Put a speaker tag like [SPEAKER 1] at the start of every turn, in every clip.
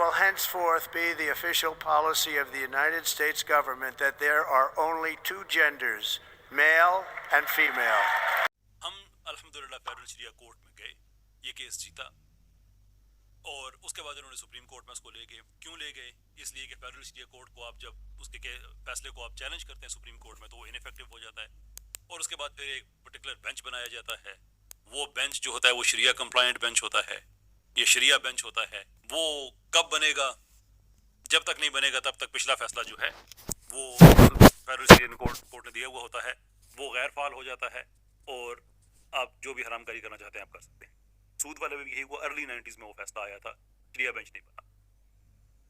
[SPEAKER 1] will henceforth be the official policy of the United States government that there are only two genders, male and female.
[SPEAKER 2] ہم الحمدللہ federal شریعہ court میں گئے, یہ case جیتا, اور اس کے بعد انہوں نے سپریم کورٹ میں اس کو لے گئے. کیوں لے گئے؟ اس لیے کہ فیڈرل شریعہ کورٹ کو آپ جب اس کے فیصلے کو آپ چیلنج کرتے ہیں سپریم کورٹ میں تو وہ انیفیکٹو ہو جاتا ہے, اور اس کے بعد پھر ایک پرٹیکولر بینچ بنایا جاتا ہے. وہ بینچ جو ہوتا ہے وہ شریعہ کمپلائنٹ بینچ ہوتا ہے, یہ شریعہ بینچ ہوتا ہے. وہ کب بنے گا؟ جب تک نہیں بنے گا تب تک پچھلا فیصلہ جو ہے وہ فیڈرل شریعہ کورٹ نے دیا ہوا ہوتا ہے وہ غیر فعال ہو جاتا ہے, اور آپ جو بھی حرام کاری کرنا چاہتے ہیں آپ کر سکتے ہیں. سود والے میں بھی یہی ہوا, ارلی 90s میں وہ فیصلہ آیا تھا, شریعہ بینچ نہیں بنا.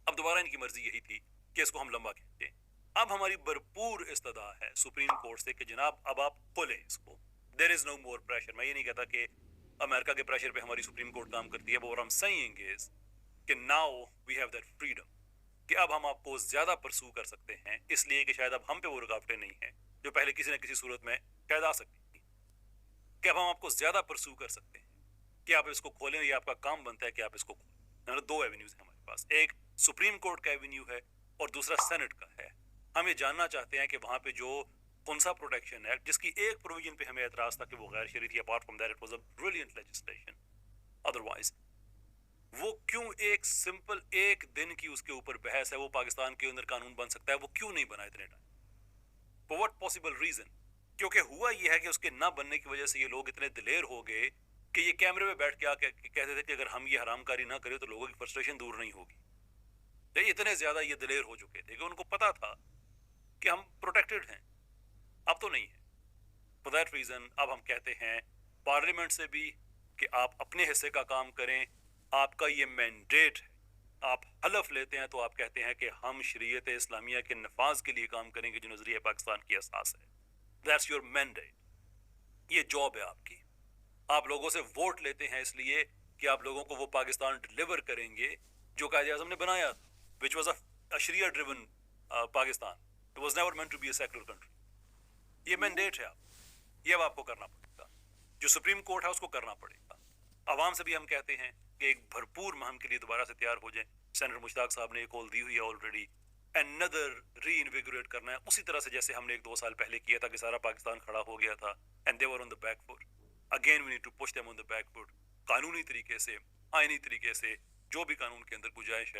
[SPEAKER 2] اب دوبارہ ان کی مرضی یہی تھی کہ اس کو ہم لمبا کھینچیں. اب ہماری بھرپور استدعا ہے سپریم کورٹ سے کہ جناب اب آپ کھولیں اس کو. دیر از نو مور پریشر. میں یہ نہیں کہتا کہ امریکہ کے پریشر پہ ہماری سپریم کورٹ کام کرتی ہے, but what I'm saying is کہ now we have that freedom کہ اب ہم آپ کو زیادہ پرسو کر سکتے ہیں, اس لیے کہ شاید اب ہم پہ وہ رکاوٹیں نہیں ہیں جو پہلے کسی نہ کسی صورت میں شاید آ سکتی تھی, کہ اب ہم آپ کو زیادہ پرسو کر سکتے ہیں کہ آپ اس کو کھولیں. یہ آپ کا کام بنتا ہے کہ آپ اس کو کھولیں. دو ایونیوز ہیں ہمارے پاس, ایک سپریم کورٹ کا ایونیو ہے اور دوسرا سینٹ کا ہے. ہم یہ جاننا چاہتے ہیں کہ وہاں پہ جو خنسا پروٹیکشن ایکٹ, جس کی ایک پروویژن پہ ہمیں اعتراض تھا کہ وہ غیر شرعی تھی, apart from that it was a brilliant legislation otherwise, وہ کیوں ایک سمپل ایک دن کی اس کے اوپر بحث ہے وہ پاکستان کے اندر قانون بن سکتا ہے, وہ کیوں نہیں بنا اتنے time? For what possible reason? کیونکہ ہوا یہ ہے کہ اس کے نہ بننے کی وجہ سے یہ لوگ اتنے دلیر ہو گئے کہ یہ کیمرے میں بیٹھ کے آ کے کہتے تھے کہ اگر ہم یہ حرام کاری نہ کریں تو لوگوں کی فرسٹریشن دور نہیں ہوگی. اتنے زیادہ یہ دلیر ہو چکے تھے کہ ان کو پتا تھا کہ ہم پروٹیکٹڈ ہیں, اب تو نہیں ہے. فار دیٹ ریزن اب ہم کہتے ہیں پارلیمنٹ سے بھی کہ آپ اپنے حصے کا کام کریں. آپ کا یہ مینڈیٹ ہے, آپ حلف لیتے ہیں تو آپ کہتے ہیں کہ ہم شریعت اسلامیہ کے نفاذ کے لیے کام کریں گے جو نظریہ پاکستان کی اساس ہے. دیٹس یور مینڈیٹ, یہ جاب ہے آپ کی. آپ لوگوں سے ووٹ لیتے ہیں اس لیے کہ آپ لوگوں کو وہ پاکستان ڈلیور کریں گے جو قائد اعظم نے بنایا تھا, which was a Sharia driven Pakistan. It was never meant to be a secular country. یہ مینڈیٹ ہے آپ, یہ اب آپ کو کرنا پڑے گا. جو سپریم کورٹ ہے اس کو کرنا پڑے گا. عوام سے بھی ہم کہتے ہیں کہ ایک بھرپور مہم کے لیے دوبارہ سے تیار ہو جائیں. سینیٹر مشتاق صاحب نے ایک کال دی ہوئی ہے آلریڈی. another reinvigorate کرنا ہے اسی طرح سے جیسے ہم نے 1-2 سال پہلے کیا تھا کہ سارا پاکستان کھڑا ہو گیا تھا and they were on the back foot. Again we need to push them on the back foot. قانونی طریقے سے, آئینی طریقے سے, جو بھی قانون کے اندر گنجائش ہے